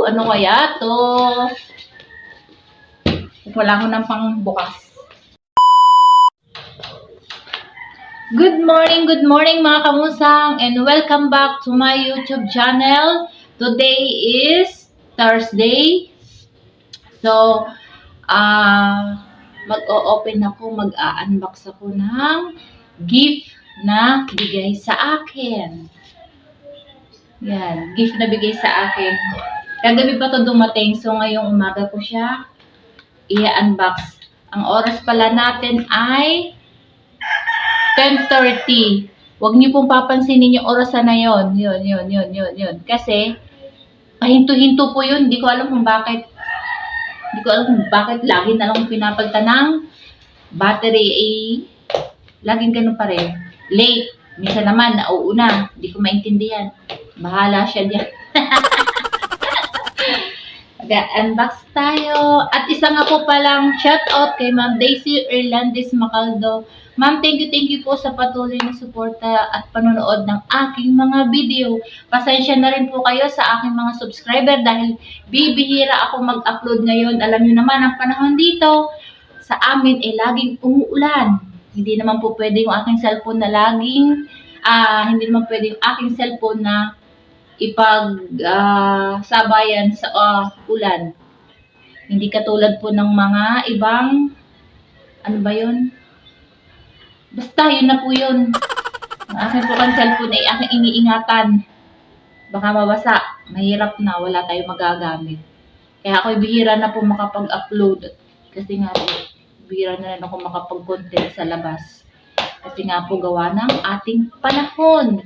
Ano kaya to? Wala ko ng pangbukas. Good morning mga kamusang, and welcome back to my YouTube channel. Today is Thursday. So, mag-o-open ako, mag-a-unbox ako ng gift na bigay sa akin. Yan, gift na bigay sa akin. Kagabi pa to dumating, so ngayong umaga ko siya i-unbox. Ang oras pala natin ay 10:30. Huwag niyo pong papansinin yung orasan na yon. Yun. Kasi, pahinto-hinto po yun. Hindi ko alam kung bakit. Lagi na lang pinapalitan ng battery. Laging ganun pa rin. Late. Minsan naman, nauuna. Hindi ko maintindihan. Bahala siya diyan. Mag-unbox tayo. At isa nga po palang shoutout kay Ma'am Daisy Irlandez Macaldo. Ma'am, thank you po sa patuloy na suporta at panonood ng aking mga video. Pasensya na rin po kayo sa aking mga subscriber dahil bibihira ako mag-upload ngayon. Alam niyo naman, ang panahon dito sa amin ay laging umuulan. Hindi naman po pwede yung aking cellphone na sabayan sa ulan. Hindi katulad po ng mga ibang, ano ba yun? Basta, yun na po yun. Ang aking po kang cellphone ay aking iniingatan. Baka mabasa. Mahirap na. Wala tayong magagamit. Kaya ako'y bihira na po makapag-upload. Kasi nga po, bihira na rin ako makapag-content sa labas. Kasi nga po, gawa ng ating panahon.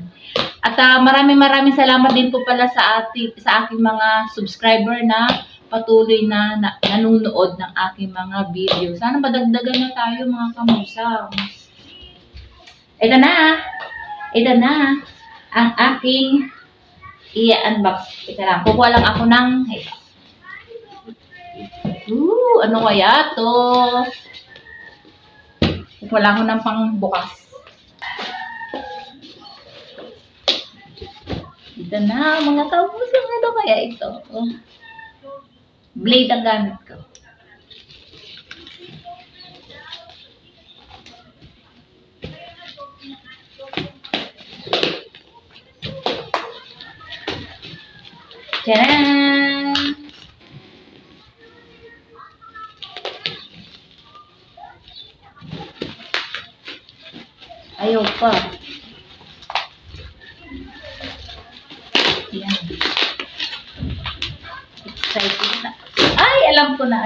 At maraming salamat din po pala sa aking mga subscriber na patuloy na nanonood ng aking mga video. Sana madagdagan na tayo mga kamusang. Ito na ang aking i-unbox. Ito lang, kukuha lang ako ng ano kaya to? Kukuha lang ako ng pangbukas. Ito na mga kamusang, ano kaya ito? Blade ang gamit ko. Tcharan! Ayaw pa. Yan. Excited na. Ay, alam ko na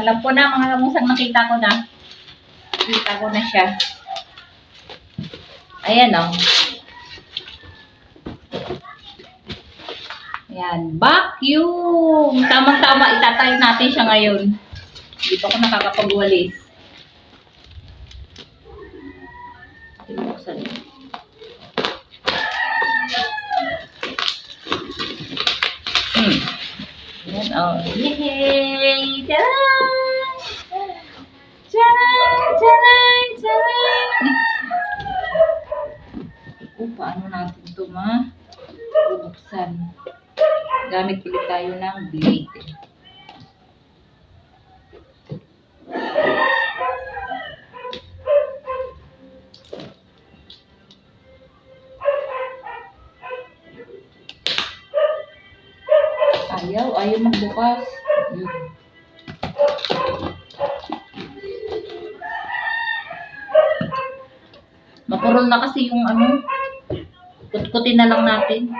mga kamusang, nakita ko na siya. Ayan o. Ayan, vacuum. Tamang-tama, itatayo natin siya ngayon. Hindi pa ako nakakapagwalis. Tinuksan. Ayan, oh. Yay! Tcharan! Paano natin ito mabuksan? Gamit ulit tayo ng blade. Ayaw magbukas. Mapurol na kasi yung kutkutin na lang natin.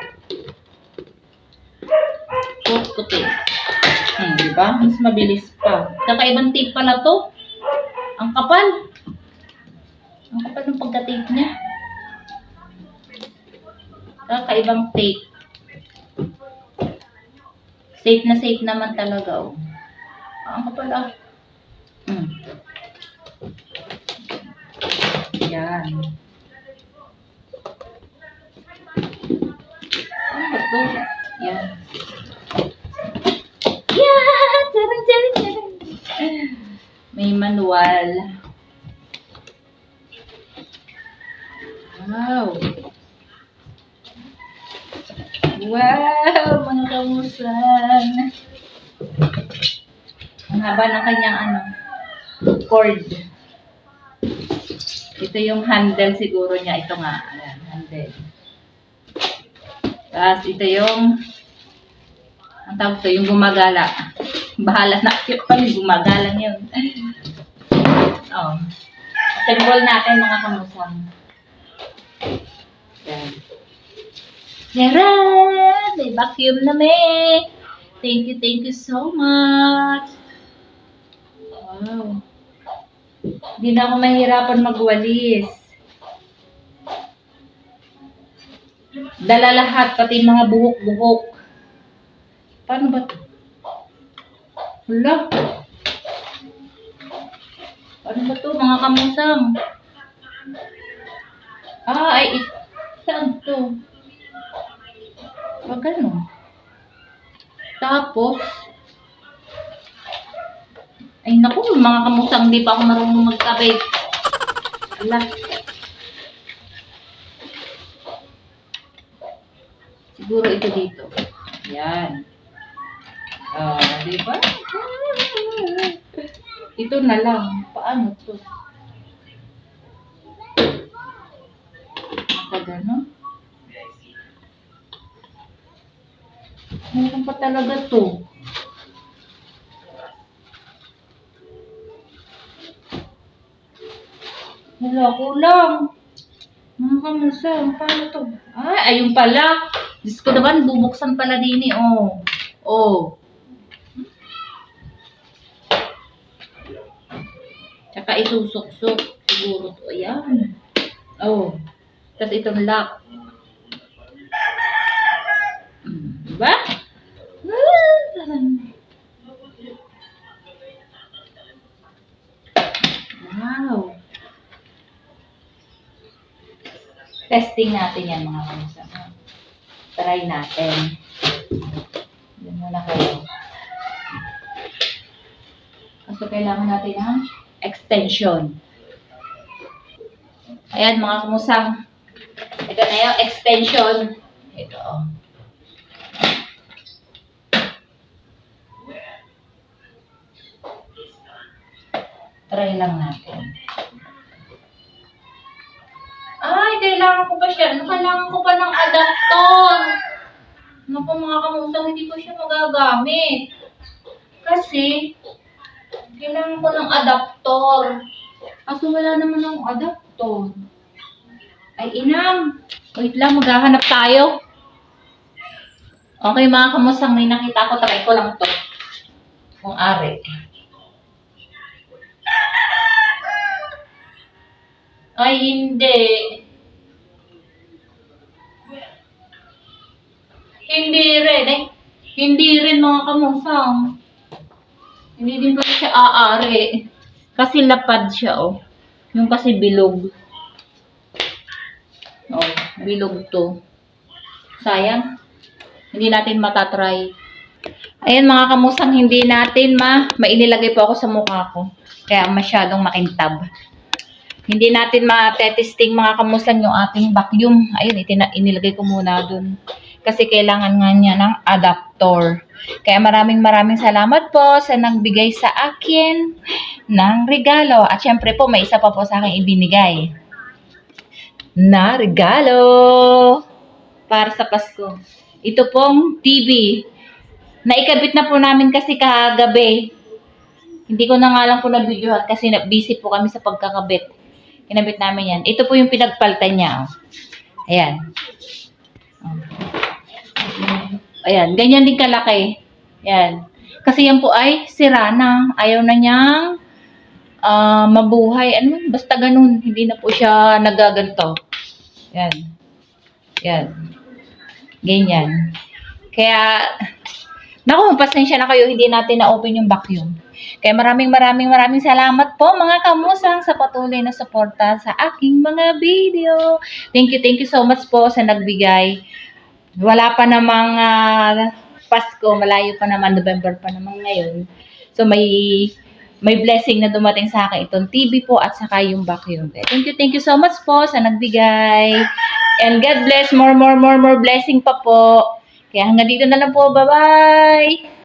Kutkutin. Diba? Mas mabilis pa. Kakaibang tape pala to. Ang kapal. Ang kapal ng pagka-tape niya. Kakaibang tape. Safe naman talaga. Ang kapal Yan. Ano ba ito? Yan. Charang. May manual. Wow. Wow, mga kamusan. Ang haba ng kanyang cord. Ito yung handle siguro niya. Ito nga. Ayan, handle. Tapos ito yung ang tawag ito, yung gumagala. Bahala na cute pa yung gumagalang yun. Oh. Assemble natin mga kamusang. Yan. Tara! May vacuum na may. Thank you so much. Wow. Hindi na ako mahirapan magwalis. Dala lahat, pati mga buhok-buhok. Paano ba ito? Hala. Paano ba ito mga kamusang? Ay, saan ito? Wag ano. Tapos, ay naku, mga kamusang, hindi pa ako marunong magkabit. Ala. Siguro ito dito. Yan. Di ba? Ito na lang. Paano to? Gano'n? Meron pa talaga to. Wala, kulang. Mga kamusang, paano to? Ayun pala. Diyos ko naman, bubuksan pala din eh. Oh. Oh. Tsaka isusok-sok. Siguro to. Ayan. Oh. Tapos itong lock. Diba? Wow. Testing natin yan mga kamusang. Try natin. Yan muna kayo. Kasi kailangan natin ng extension. Ayan mga kamusang. Ito na yung extension. Ito. Try lang natin. Kailangan ko pa siya. Kailangan ko pa ng adapter. Naku mga kamusang, hindi ko siya magagamit. Kasi, kailangan ko ng adapter. Kaso wala naman ng adapter. Ay, inang. Wait lang, maghahanap tayo. Okay mga kamusang, may nakita ko. Try ko lang to. Kung ari. Ay, hindi. Hindi rin eh. Hindi rin mga kamusang. Hindi din pa siya aari. Kasi lapad siya oh. Yung kasi bilog. Oh, bilog to. Sayang. Hindi natin matatry. Ayan mga kamusang, hindi natin mailagay po ako sa mukha ko. Kaya masyadong makintab. Hindi natin matetesting mga kamusang yung ating vacuum. Ayun, inilagay ko muna dun. Kasi kailangan nga niya ng adapter. Kaya maraming salamat po sa nagbigay sa akin ng regalo. At syempre po, may isa pa po sa akin ibinigay na regalo para sa Pasko. Ito pong TV. Naikabit na po namin kasi kagabi. Hindi ko na nga lang po na-videohan kasi busy po kami sa pagkakabit. Kinabit namin yan. Ito po yung pinagpaltan niya. Oh. Ayan. Oh. Ayan. Ganyan din kalaki. Ayan. Kasi yan po ay sira na. Ayaw na niyang mabuhay. Ano? Basta ganun. Hindi na po siya nagaganto. Ayan. Ayan. Ganyan. Kaya, naku, pasensya na kayo. Hindi natin na-open yung vacuum. Kaya maraming salamat po mga kamusang sa patuloy na suporta sa aking mga video. Thank you so much po sa nagbigay. Wala pa namang Pasko, malayo pa naman, November pa naman ngayon. So may blessing na dumating sa akin itong TV po at saka yung vacuum. Thank you so much po sa nagbigay. And God bless, more blessing pa po. Kaya hanggang dito na lang po. Bye-bye!